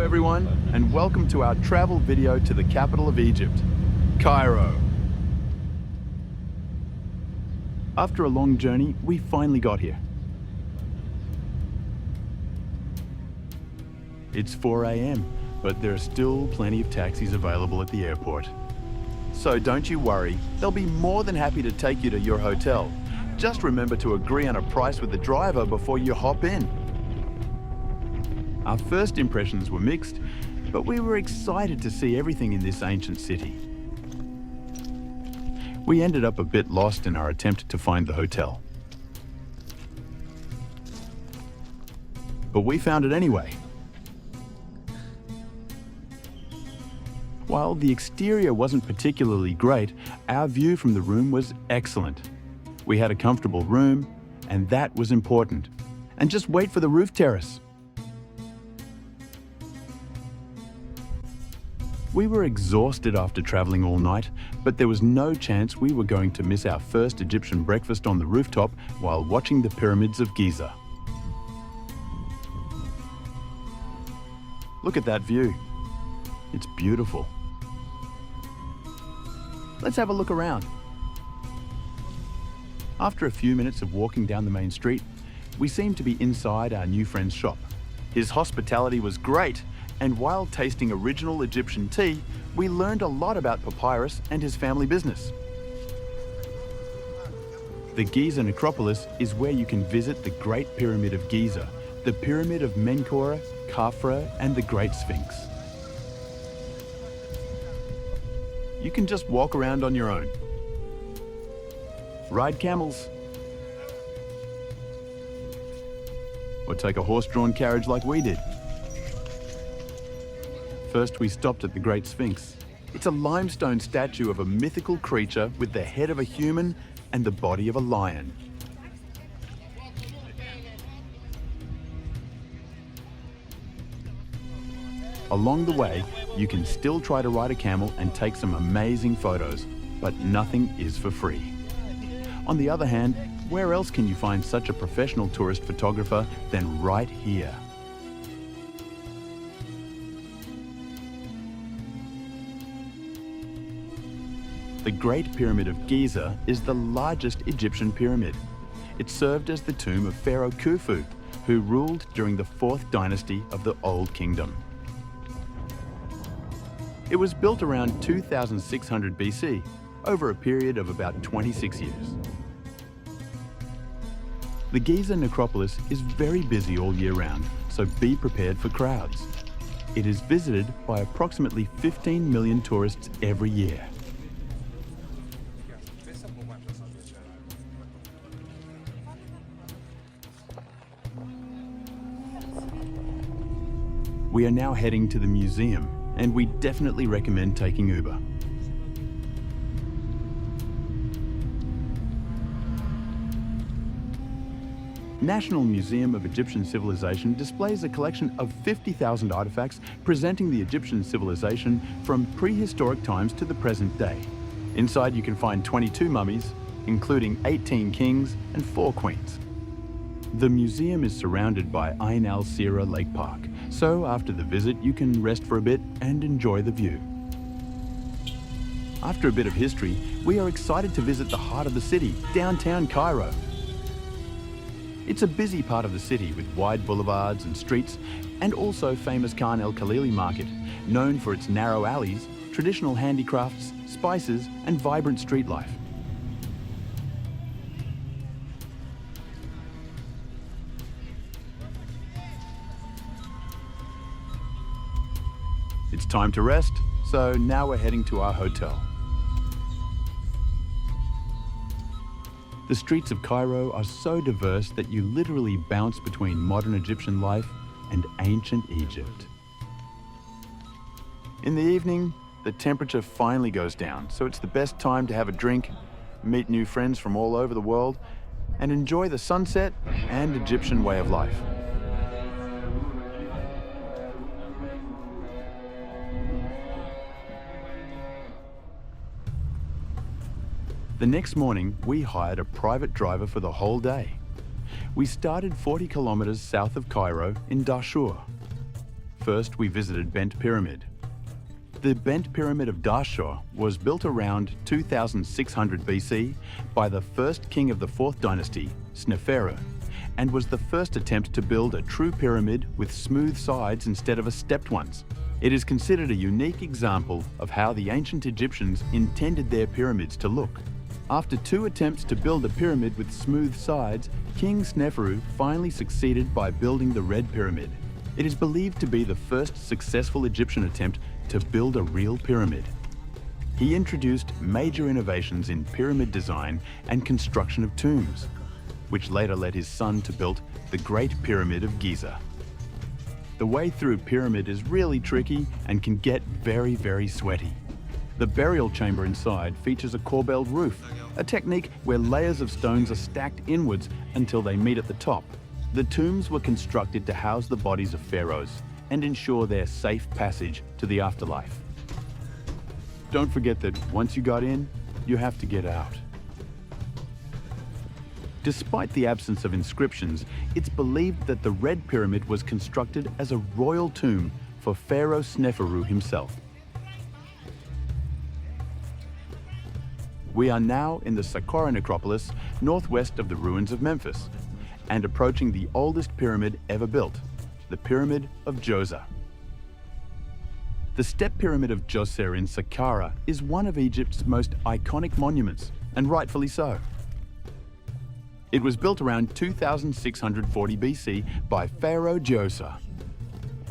everyone, and welcome to our travel video to the capital of Egypt, Cairo. After a long journey, we finally got here. It's 4 a.m., but there are still plenty of taxis available at the airport. So don't you worry, they'll be more than happy to take you to your hotel. Just remember to agree on a price with the driver before you hop in. Our first impressions were mixed, but we were excited to see everything in this ancient city. We ended up a bit lost in our attempt to find the hotel. But we found it anyway. While the exterior wasn't particularly great, our view from the room was excellent. We had a comfortable room, and that was important. And just wait for the roof terrace. We were exhausted after traveling all night, but there was no chance we were going to miss our first Egyptian breakfast on the rooftop while watching the pyramids of Giza. Look at that view. It's beautiful. Let's have a look around. After a few minutes of walking down the main street, we seemed to be inside our new friend's shop. His hospitality was great, and while tasting original Egyptian tea, we learned a lot about Papyrus and his family business. The Giza Necropolis is where you can visit the Great Pyramid of Giza, the Pyramid of Menkaure, Khafra, and the Great Sphinx. You can just walk around on your own. Ride camels. Or take a horse-drawn carriage like we did. First, we stopped at the Great Sphinx. It's a limestone statue of a mythical creature with the head of a human and the body of a lion. Along the way, you can still try to ride a camel and take some amazing photos, but nothing is for free. On the other hand, where else can you find such a professional tourist photographer than right here? The Great Pyramid of Giza is the largest Egyptian pyramid. It served as the tomb of Pharaoh Khufu, who ruled during the 4th dynasty of the Old Kingdom. It was built around 2600 BC, over a period of about 26 years. The Giza Necropolis is very busy all year round, so be prepared for crowds. It is visited by approximately 15 million tourists every year. We are now heading to the museum, and we definitely recommend taking Uber. National Museum of Egyptian Civilization displays a collection of 50,000 artifacts presenting the Egyptian civilization from prehistoric times to the present day. Inside you can find 22 mummies, including 18 kings and 4 queens. The museum is surrounded by Ain al-Sira Lake Park, so after the visit you can rest for a bit and enjoy the view. After a bit of history, we are excited to visit the heart of the city, downtown Cairo. It's a busy part of the city with wide boulevards and streets, and also famous Khan el-Khalili market, known for its narrow alleys, traditional handicrafts, spices, and vibrant street life. It's time to rest, so now we're heading to our hotel. The streets of Cairo are so diverse that you literally bounce between modern Egyptian life and ancient Egypt. In the evening, the temperature finally goes down, so it's the best time to have a drink, meet new friends from all over the world, and enjoy the sunset and Egyptian way of life. The next morning, we hired a private driver for the whole day. We started 40 kilometers south of Cairo in Dahshur. First, we visited Bent Pyramid. The Bent Pyramid of Dahshur was built around 2600 BC by the first king of the 4th dynasty, Sneferu, and was the first attempt to build a true pyramid with smooth sides instead of stepped ones. It is considered a unique example of how the ancient Egyptians intended their pyramids to look. After 2 attempts to build a pyramid with smooth sides, King Sneferu finally succeeded by building the Red Pyramid. It is believed to be the first successful Egyptian attempt to build a real pyramid. He introduced major innovations in pyramid design and construction of tombs, which later led his son to build the Great Pyramid of Giza. The way through pyramid is really tricky and can get very, very sweaty. The burial chamber inside features a corbelled roof, a technique where layers of stones are stacked inwards until they meet at the top. The tombs were constructed to house the bodies of pharaohs and ensure their safe passage to the afterlife. Don't forget that once you got in, you have to get out. Despite the absence of inscriptions, it's believed that the Red Pyramid was constructed as a royal tomb for Pharaoh Sneferu himself. We are now in the Saqqara necropolis, northwest of the ruins of Memphis, and approaching the oldest pyramid ever built, the Pyramid of Djoser. The Step Pyramid of Djoser in Saqqara is one of Egypt's most iconic monuments, and rightfully so. It was built around 2640 BC by Pharaoh Djoser,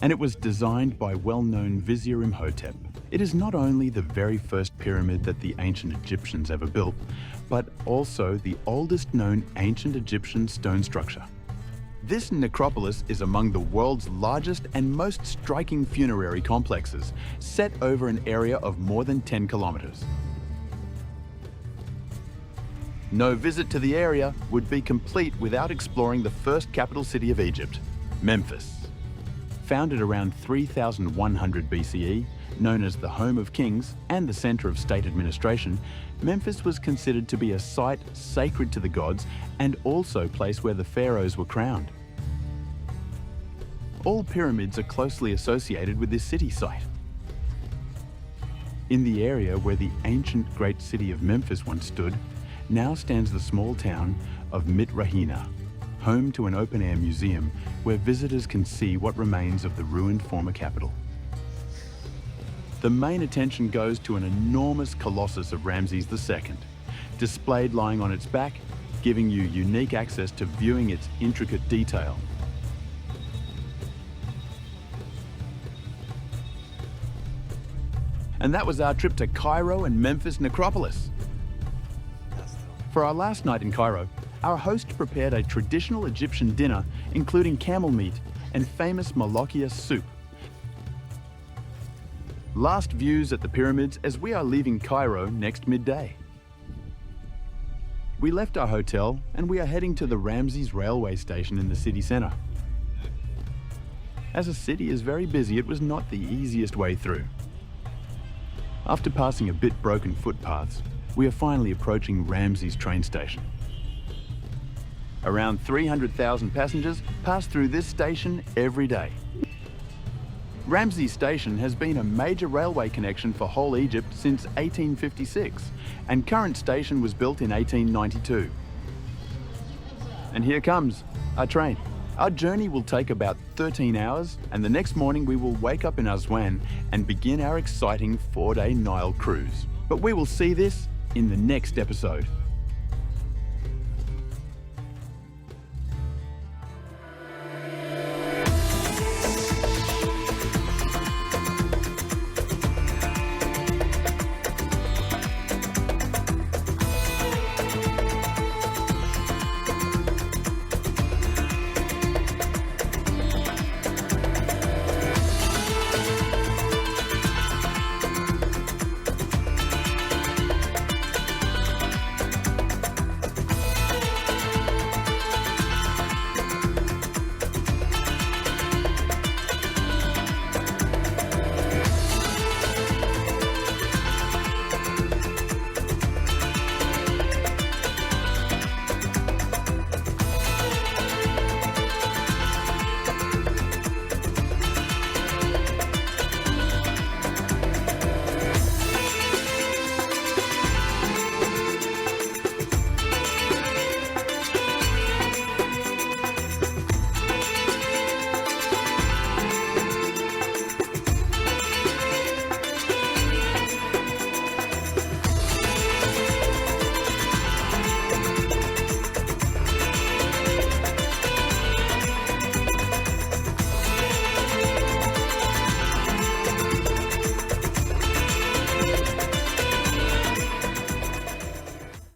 and it was designed by well-known Vizier Imhotep. It is not only the very first pyramid that the ancient Egyptians ever built, but also the oldest known ancient Egyptian stone structure. This necropolis is among the world's largest and most striking funerary complexes, set over an area of more than 10 kilometers. No visit to the area would be complete without exploring the first capital city of Egypt, Memphis. Founded around 3100 BCE, known as the home of kings and the center of state administration, Memphis was considered to be a site sacred to the gods and also a place where the pharaohs were crowned. All pyramids are closely associated with this city site. In the area where the ancient great city of Memphis once stood, now stands the small town of Mitrahina, home to an open-air museum where visitors can see what remains of the ruined former capital. The main attention goes to an enormous colossus of Ramses II, displayed lying on its back, giving you unique access to viewing its intricate detail. And that was our trip to Cairo and Memphis Necropolis. For our last night in Cairo, our host prepared a traditional Egyptian dinner, including camel meat and famous molokhia soup. Last views at the pyramids as we are leaving Cairo next midday. We left our hotel and we are heading to the Ramses railway station in the city centre. As a city is very busy, it was not the easiest way through. After passing a bit broken footpaths, we are finally approaching Ramses train station. Around 300,000 passengers pass through this station every day. Ramses Station has been a major railway connection for whole Egypt since 1856, and current station was built in 1892. And here comes our train. Our journey will take about 13 hours, and the next morning we will wake up in Aswan and begin our exciting 4-day Nile cruise. But we will see this in the next episode.